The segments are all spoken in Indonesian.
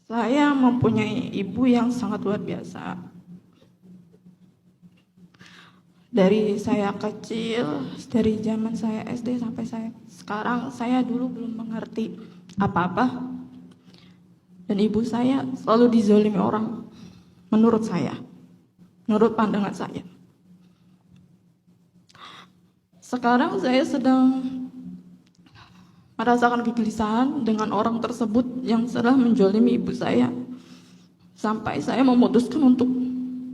Saya mempunyai ibu yang sangat luar biasa. Dari saya kecil, dari zaman saya SD sampai saya sekarang, saya dulu belum mengerti apa-apa. Dan ibu saya selalu dizolimi orang, menurut saya, menurut pandangan saya. Sekarang saya sedang merasakan kegelisahan dengan orang tersebut yang telah menjolimi ibu saya. Sampai saya memutuskan untuk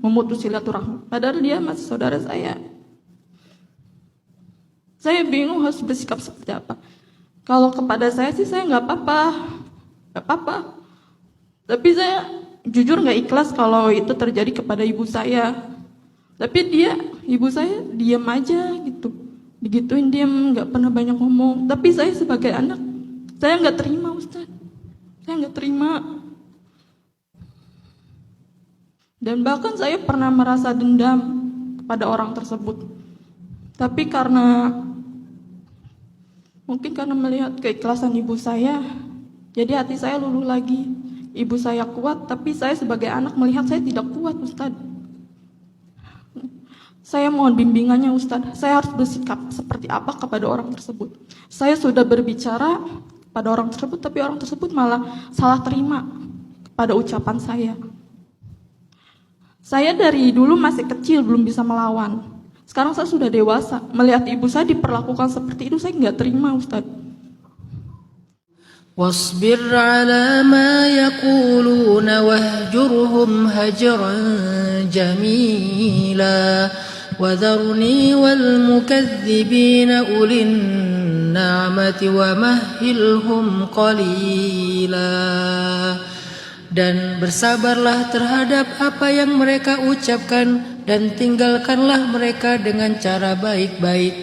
memutus silaturahmi. Padahal dia masih saudara saya. Saya bingung harus bersikap seperti apa. Kalau kepada saya sih saya nggak apa-apa. Tapi saya jujur nggak ikhlas kalau itu terjadi kepada ibu saya. Tapi ibu saya diam aja gitu. Digituin diam, nggak pernah banyak ngomong. Tapi saya sebagai anak, saya nggak terima, Ustaz. Saya nggak terima. Dan bahkan saya pernah merasa dendam kepada orang tersebut. Tapi mungkin karena melihat keikhlasan ibu saya, jadi hati saya luluh lagi. Ibu saya kuat, tapi saya sebagai anak melihat saya tidak kuat, Ustaz. Saya mohon bimbingannya, Ustaz. Saya harus bersikap seperti apa kepada orang tersebut. Saya sudah berbicara pada orang tersebut, tapi orang tersebut malah salah terima pada ucapan saya. Saya dari dulu masih kecil, belum bisa melawan. Sekarang saya sudah dewasa. Melihat ibu saya diperlakukan seperti itu, saya nggak terima, Ustaz. واصبر على ما يقولون واهجرهم هجرا جميلا وذرني والمكذبين أولي النعمة ومهلهم قليلا. Dan bersabarlah terhadap apa yang mereka ucapkan dan tinggalkanlah mereka dengan cara baik-baik.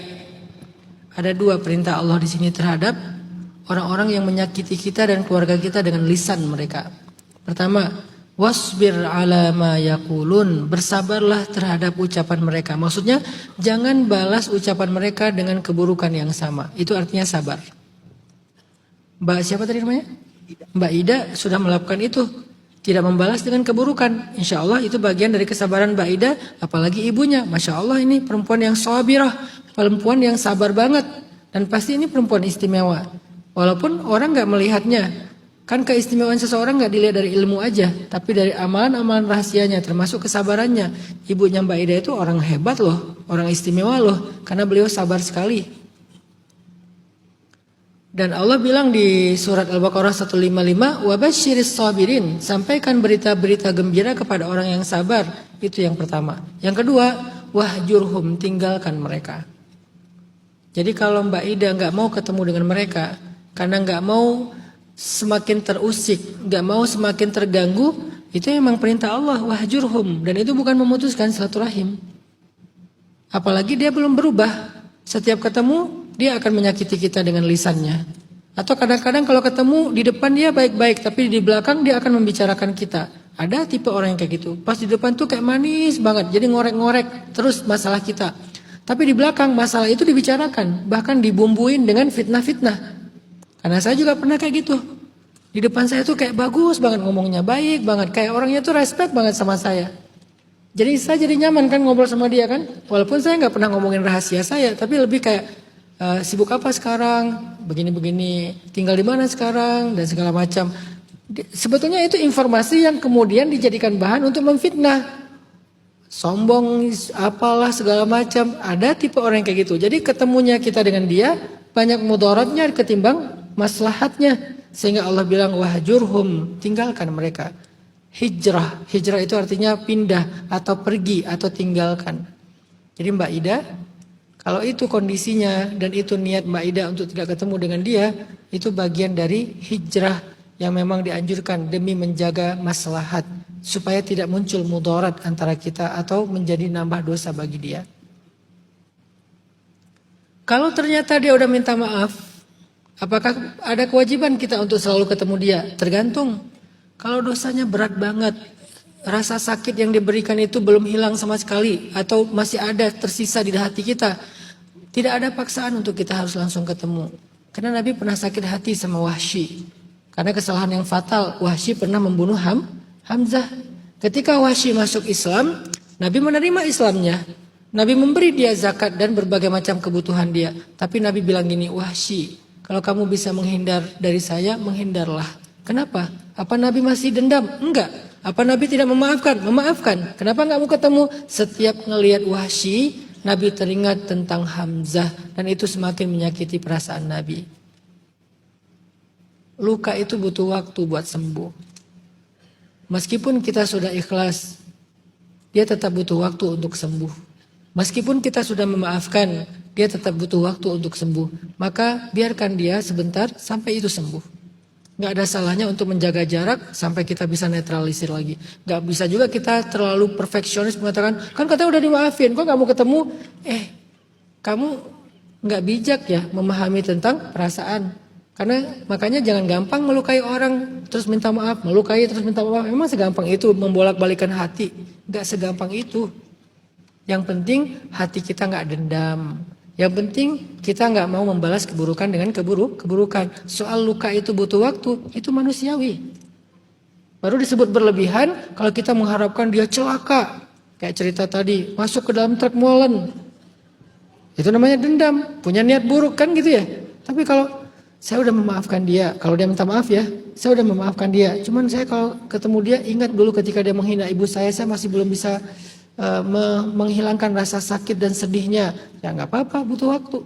Ada dua perintah Allah di sini terhadap orang-orang yang menyakiti kita dan keluarga kita dengan lisan mereka. Pertama, wasbir ala ma yaqulun, bersabarlah terhadap ucapan mereka. Maksudnya jangan balas ucapan mereka dengan keburukan yang sama. Itu artinya sabar. Mbak siapa tadi namanya? Mbak Ida sudah melakukan itu, tidak membalas dengan keburukan. Insya Allah itu bagian dari kesabaran Mbak Ida. Apalagi ibunya, Masya Allah ini perempuan yang sabirah, perempuan yang sabar banget. Dan pasti ini perempuan istimewa. Walaupun orang gak melihatnya. Kan keistimewaan seseorang gak dilihat dari ilmu aja, tapi dari amalan-amalan rahasianya, termasuk kesabarannya. Ibunya Mbak Ida itu orang hebat loh, orang istimewa loh, karena beliau sabar sekali. Dan Allah bilang di surat Al-Baqarah 155, wabasyiris sabirin, sampaikan berita-berita gembira kepada orang yang sabar. Itu yang pertama. Yang kedua, wahjurhum, tinggalkan mereka. Jadi kalau Mbak Ida gak mau ketemu dengan mereka, karena gak mau semakin terusik, gak mau semakin terganggu, itu memang perintah Allah, wahjurhum. Dan itu bukan memutuskan silaturahim. Apalagi dia belum berubah. Setiap ketemu, dia akan menyakiti kita dengan lisannya. Atau kadang-kadang kalau ketemu, di depan dia baik-baik, tapi di belakang dia akan membicarakan kita. Ada tipe orang yang kayak gitu. Pas di depan tuh kayak manis banget, jadi ngorek-ngorek terus masalah kita. Tapi di belakang masalah itu dibicarakan, bahkan dibumbuin dengan fitnah-fitnah. Karena saya juga pernah kayak gitu. Di depan saya tuh kayak bagus banget ngomongnya, baik banget. Kayak orangnya tuh respect banget sama saya. Jadi saya jadi nyaman kan ngobrol sama dia kan. Walaupun saya gak pernah ngomongin rahasia saya, tapi lebih kayak sibuk apa sekarang, begini-begini, tinggal di mana sekarang, dan segala macam. Sebetulnya itu informasi yang kemudian dijadikan bahan untuk memfitnah. Sombong, apalah segala macam. Ada tipe orang yang kayak gitu. Jadi ketemunya kita dengan dia banyak mudaratnya ketimbang maslahatnya. Sehingga Allah bilang wahjurhum, tinggalkan mereka. Hijrah itu artinya pindah atau pergi atau tinggalkan. Jadi Mbak Ida, kalau itu kondisinya dan itu niat Mbak Ida untuk tidak ketemu dengan dia, itu bagian dari hijrah yang memang dianjurkan demi menjaga maslahat supaya tidak muncul mudarat antara kita atau menjadi nambah dosa bagi dia. Kalau ternyata dia udah minta maaf, apakah ada kewajiban kita untuk selalu ketemu dia? Tergantung. Kalau dosanya berat banget, rasa sakit yang diberikan itu belum hilang sama sekali atau masih ada tersisa di hati kita, tidak ada paksaan untuk kita harus langsung ketemu. Karena Nabi pernah sakit hati sama Wahsy. Karena kesalahan yang fatal, Wahsy pernah membunuh Hamzah. Ketika Wahsy masuk Islam, Nabi menerima Islamnya. Nabi memberi dia zakat dan berbagai macam kebutuhan dia. Tapi Nabi bilang gini, Wahsy, kalau kamu bisa menghindar dari saya, menghindarlah. Kenapa? Apa Nabi masih dendam? Enggak. Apa Nabi tidak memaafkan? Memaafkan. Kenapa enggak mau ketemu? Setiap ngelihat Wahsy, Nabi teringat tentang Hamzah. Dan itu semakin menyakiti perasaan Nabi. Luka itu butuh waktu buat sembuh. Meskipun kita sudah ikhlas, dia tetap butuh waktu untuk sembuh. Meskipun kita sudah memaafkan, dia tetap butuh waktu untuk sembuh. Maka biarkan dia sebentar sampai itu sembuh. Gak ada salahnya untuk menjaga jarak sampai kita bisa netralisir lagi. Gak bisa juga kita terlalu perfeksionis mengatakan, kan katanya udah dimaafin, kok gak mau ketemu? Kamu gak bijak ya memahami tentang perasaan. Karena makanya jangan gampang melukai orang terus minta maaf, melukai terus minta maaf. Memang segampang itu membolak-balikan hati. Gak segampang itu. Yang penting hati kita gak dendam. Yang penting kita nggak mau membalas keburukan dengan keburukan. Soal luka itu butuh waktu, itu manusiawi. Baru disebut berlebihan kalau kita mengharapkan dia celaka. Kayak cerita tadi, masuk ke dalam truk molen. Itu namanya dendam, punya niat buruk kan gitu ya. Tapi kalau saya udah memaafkan dia, kalau dia minta maaf ya, saya udah memaafkan dia. Cuman saya kalau ketemu dia ingat dulu ketika dia menghina ibu saya masih belum bisa menghilangkan rasa sakit dan sedihnya. Ya nggak apa-apa, butuh waktu.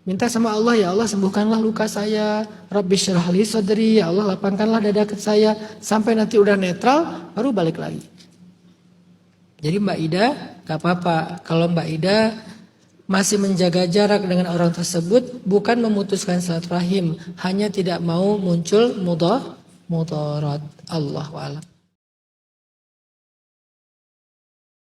Minta sama Allah, ya Allah sembuhkanlah luka saya. Rabbi syrah li sadri, ya Allah lapangkanlah dada saya. Sampai nanti udah netral, baru balik lagi. Jadi Mbak Ida nggak apa-apa. Kalau Mbak Ida masih menjaga jarak dengan orang tersebut, bukan memutuskan silaturahim, hanya tidak mau muncul mudarat. Allahu a'lam.